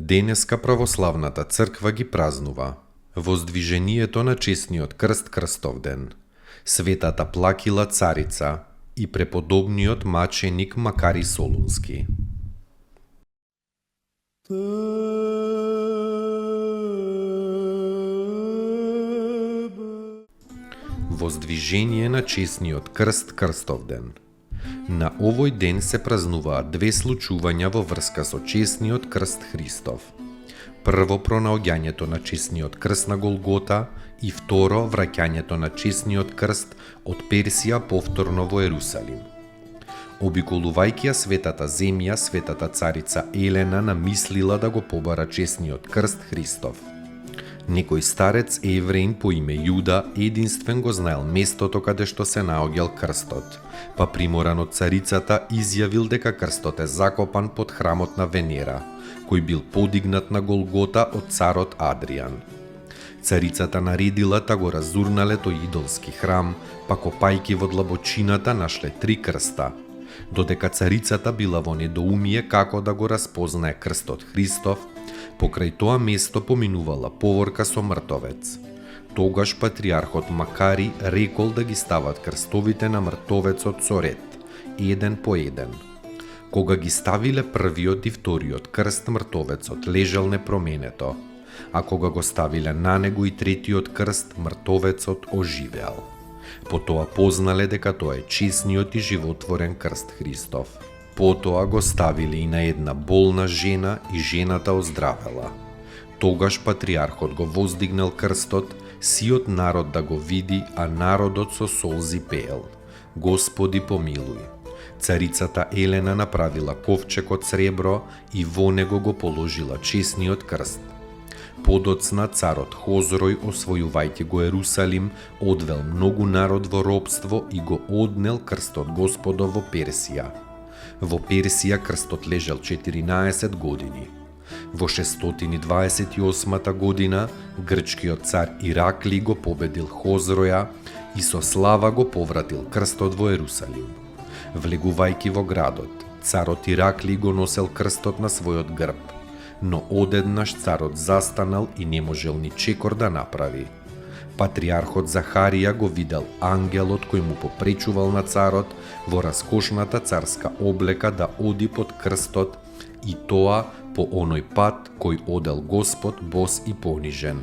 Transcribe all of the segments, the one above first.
Денеска православната црква ги празнува воздвижението на чесниот крст Крстовден, светата Плакила царица и преподобниот маченик Макари Солунски. Воздвижение на чесниот крст Крстовден. На овој ден се празнуваат две случувања во врска со чесниот крст Христов. Прво, пронаоѓањето на чесниот крст на Голгота и второ, враќањето на чесниот крст од Персија повторно во Ерусалим. Обиколувајќи ја светата земја, светата царица Елена намислила да го побара чесниот крст Христов. Некој старец евреин по име Јуда единствен го знаел местото каде што се наоѓал крстот, па приморан од царицата изјавил дека крстот е закопан под храмот на Венера, кој бил подигнат на Голгота од царот Адријан. Царицата наредила да го разурнале тој идолски храм, па копајки во длабочината нашле 3 крста. Додека царицата била во недоумие како да го распознае крстот Христов, покрај тоа место поминувала поворка со мртовец. Тогаш патриархот Макари рекол да ги стават крстовите на мртовецот со ред, еден по еден. Кога ги ставиле првиот и вториот крст, мртовецот лежал непроменето, а кога го ставиле на него и третиот крст, мртовецот оживеал. Потоа познале дека тоа е чесниот и животворен крст Христов. Потоа го ставиле и на една болна жена и жената оздравела. Тогаш патриархот го воздигнал крстот, сиот народ да го види, а народот со солзи пеел: Господи помилуј. Царицата Елена направила ковчег од сребро и во него го положила чесниот крст. Подоцна царот Хозрој, освојувајќи го Ерусалим, одвел многу народ во робство и го однел крстот Господов во Персија. Во Персија крстот лежал 14 години. Во 628 година грчкиот цар Иракли го победил Хозроја и со слава го повратил крстот во Ерусалим. Влегувајќи во градот, царот Иракли го носел крстот на својот грб, но одеднаш царот застанал и не можел ни чекор да направи. Патриархот Захарија го видел ангелот кој му попречувал на царот во раскошната царска облека да оди под крстот, и тоа по оној пат кој одел Господ бос и понижен.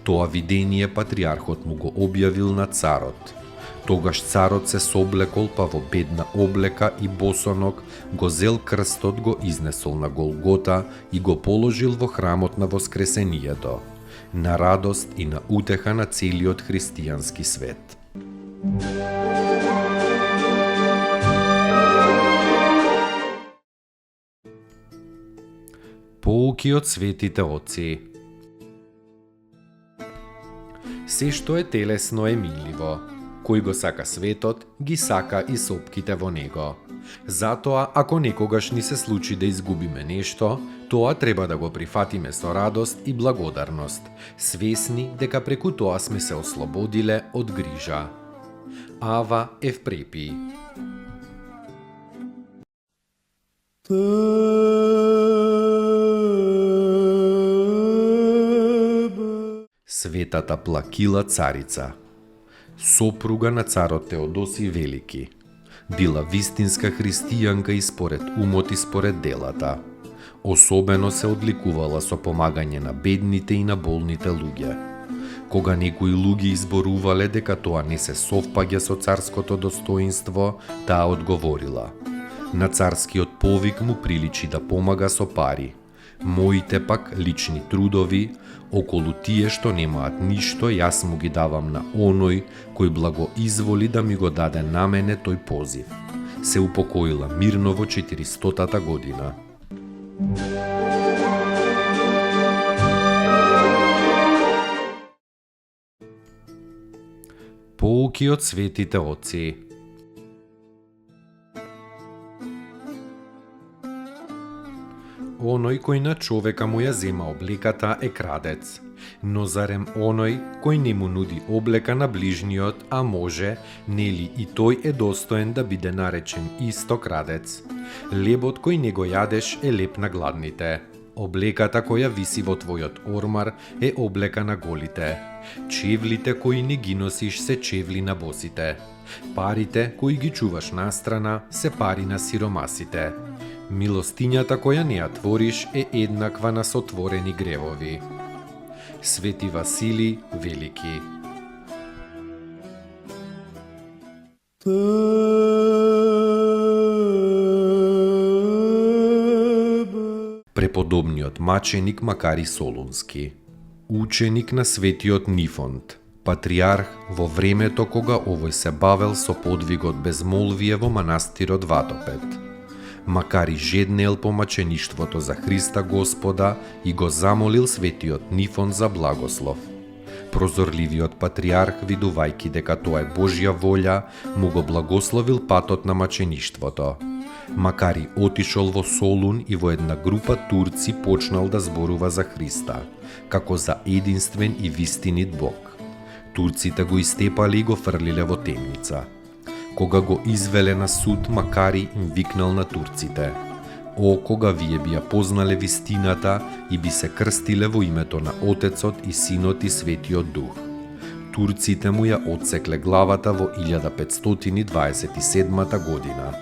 Тоа видение патриархот му го објавил на царот. Тогаш царот се соблекол, па во бедна облека и босоног го зел крстот, го изнесол на Голгота и го положил во храмот на Воскресението, на радост и на утеха на целиот христијански свет. Поуки од светите отци. Се што е телесно е миливо. Кој го сака светот, ги сака и сопките во него. Затоа, ако некогаш ни се случи да изгубиме нешто, тоа треба да го прифатиме со радост и благодарност, свесни дека преку тоа сме се ослободиле од грижа. Ава Евпрепиј. Светата Плакила царица, сопруга на царот Теодосиј Велики, била вистинска христијанка и според умот и според делата. Особено се одликувала со помагање на бедните и на болните луѓе. Кога некои луѓе изборувале дека тоа не се совпаѓа со царското достоинство, таа одговорила: на царскиот повик му приличи да помага со пари. Моите пак лични трудови, околу тие што немаат ништо, јас му ги давам на оној кој благоизволи да ми го даде на мене тој позив. се упокоила мирно во 400-та година. Поуки од светите отци. Оној кој на човека му ја зема облеката е крадец. Но зарем оној кој не му нуди облека на ближниот, а може, нели и тој е достоен да биде наречен исто крадец? Лебот кој не го јадеш е леп на гладните. Облеката која виси во твојот ормар е облека на голите. Чевлите кои не ги носиш се чевли на босите. Парите кои ги чуваш настрана се пари на сиромасите. Милостињата која не ја твориш е еднаква на сотворени гревови. Свети Василий Велики. Преподобниот маченик Макари Солунски, ученик на светиот Нифонт, патриарх во времето кога овој се бавел со подвигот безмолвие во манастирот Ватопет. Макари жеднел по мачеништвото за Христа Господа и го замолил светиот Нифон за благослов. Прозорливиот патриарх, видувајќи дека тоа е Божја волја, му го благословил патот на мачеништвото. Макари отишол во Солун и во една група турци почнал да зборува за Христа, како за единствен и вистинит Бог. Турците го истепали и го фрлиле во темница. Кога го извеле на суд, Макари им викнал на турците: "О, кога вие би ја познале вистината и би се крстиле во името на Отецот и Синот и Светиот Дух." Турците му ја отсекле главата во 1527 година.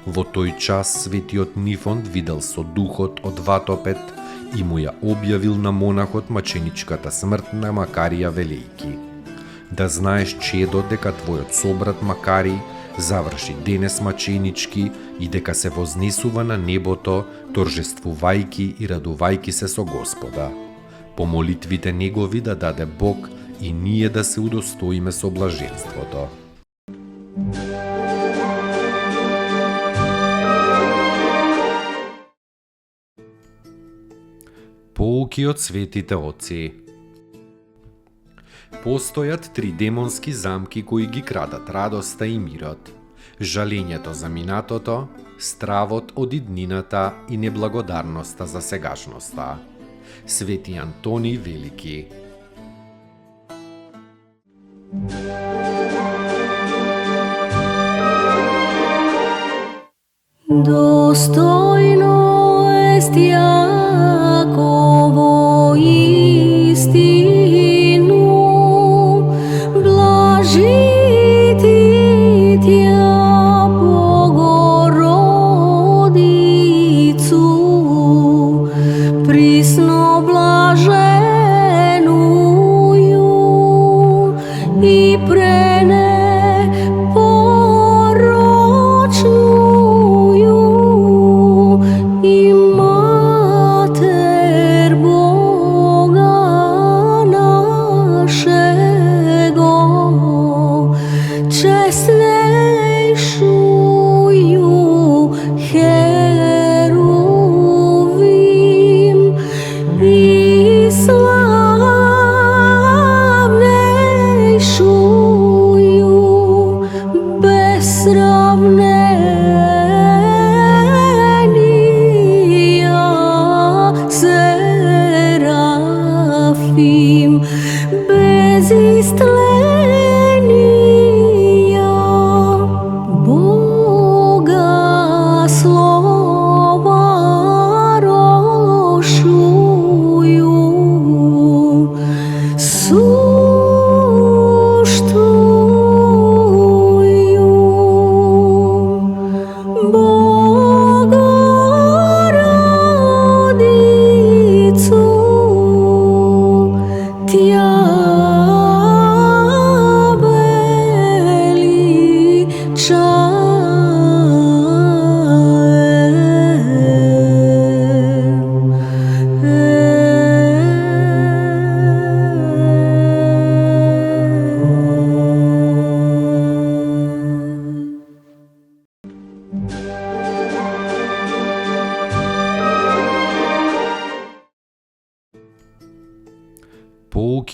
Во тој час светиот Нифонт видел со духот од Ватопет и му ја објавил на монахот маченичката смрт на Макарија велејки: "Да знаеш, чедо, дека твојот собрат Макари заврши денес маченички и дека се вознесува на небото, торжествувајки и радувајки се со Господа. По молитвите негови да даде Бог и ние да се удостоиме со блаженството." Поуки од светите отци. Постојат 3 демонски замки кои ги крадат радоста и мирот, жалењето за минатото, стравот од иднината и неблагодарноста за сегашноста. Свети Антони Велики. Достојно ест Јаково истину, блажити Тја Богородицу, присно блаженују и пренепорочнују и Матер Бога нашего, честнейшую Херувим и славнейшую без сравнения Серафим, без истления Бога слова рошую, суштую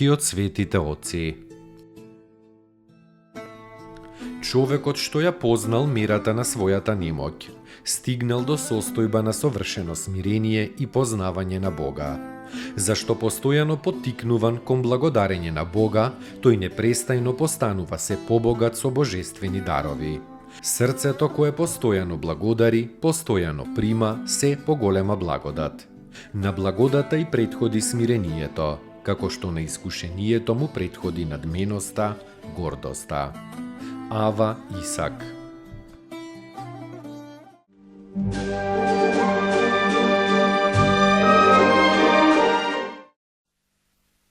Поруки од светите оци. Човекот што ја познал мерата на својата немоќ, стигнал до состојба на совршено смирение и познавање на Бога. Зашто постојано поттикнуван кон благодарење на Бога, тој непрестајно постанува се побогат со божествени дарови. Срцето кое постојано благодари, постојано прима се поголема благодат. На благодата и претходи смирението, како што на искушението му претходи надменоста, гордоста. Ава Исак.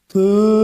Te